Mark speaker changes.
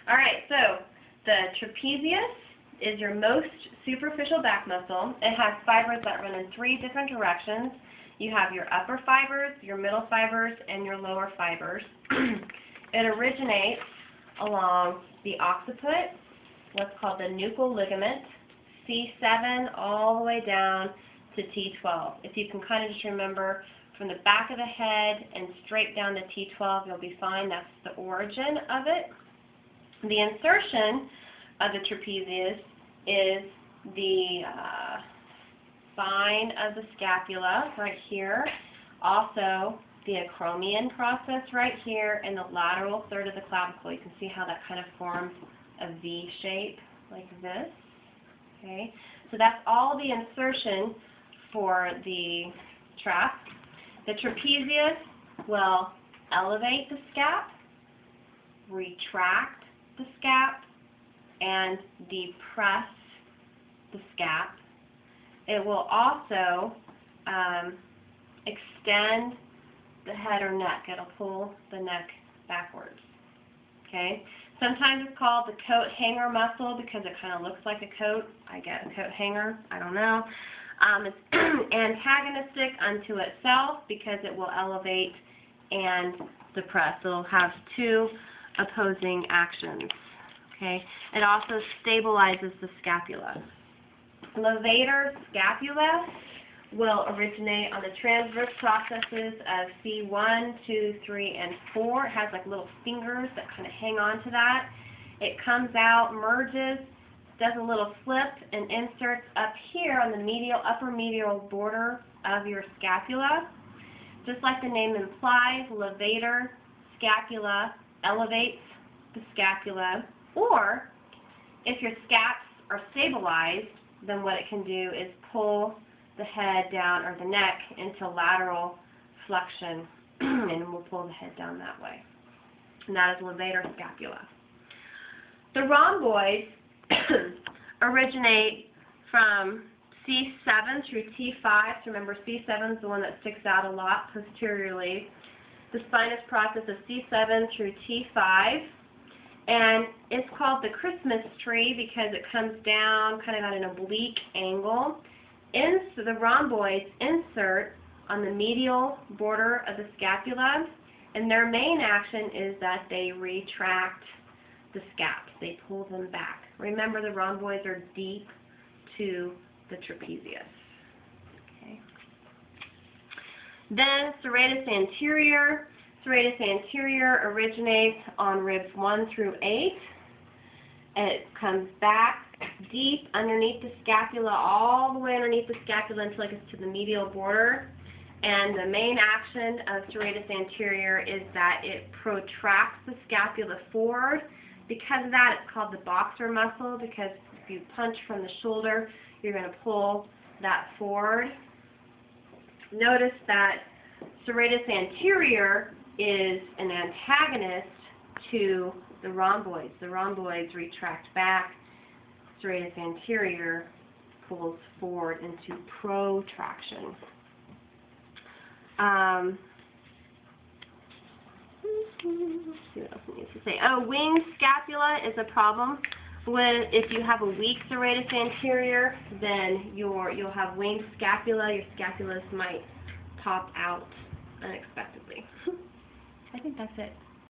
Speaker 1: All right, so the trapezius is your most superficial back muscle. It has fibers that run in 3 different directions. You have your upper fibers, your middle fibers, and your lower fibers. It originates along the occiput, what's called the nuchal ligament, C7 all the way down to T12. If you can kind of just remember from the back of the head and straight down to T12, you'll be fine. That's the origin of it. The insertion of the trapezius is the spine of the scapula right here. Also, the acromion process right here, and the lateral third of the clavicle. You can see how that kind of forms a V shape like this. Okay, so that's all the insertion for the trap. The trapezius will elevate the scap, retract the scap, and depress the scap. It will also extend the head or neck. It'll pull the neck backwards. Okay? Sometimes it's called the coat hanger muscle because it kind of looks like a coat. I get a coat hanger. I don't know. It's antagonistic unto itself because it will elevate and depress. It'll have 2 opposing actions. Okay? It also stabilizes the scapula. Levator scapula will originate on the transverse processes of C1, 2, 3, and 4. It has like little fingers that kind of hang on to that. It comes out, merges, does a little flip, and inserts up here on the medial, upper medial border of your scapula. Just like the name implies, levator scapula elevates the scapula. Or, if your scaps are stabilized, then what it can do is pull the head down, or the neck, into lateral flexion, and we'll pull the head down that way. And that is levator scapula. The rhomboids originate from C7 through T5. So remember, C7 is the one that sticks out a lot posteriorly. The spinous process is C7 through T5. And it's called the Christmas tree because it comes down kind of at an oblique angle. So the rhomboids insert on the medial border of the scapula, and their main action is that they retract the scaps. They pull them back. Remember, the rhomboids are deep to the trapezius. Okay. Then serratus anterior. Serratus anterior originates on ribs 1 through 8. It comes back deep underneath the scapula, all the way underneath the scapula until it gets to the medial border. And the main action of serratus anterior is that it protracts the scapula forward. Because of that, it's called the boxer muscle, because if you punch from the shoulder, you're going to pull that forward. Notice that serratus anterior is an antagonist to the rhomboids. The rhomboids retract back. Serratus anterior pulls forward into protraction. Let's see what else it needs to say. Oh, winged scapula is a problem. If you have a weak serratus anterior, then you'll have winged scapula. Your scapulas might pop out unexpectedly. I think that's it.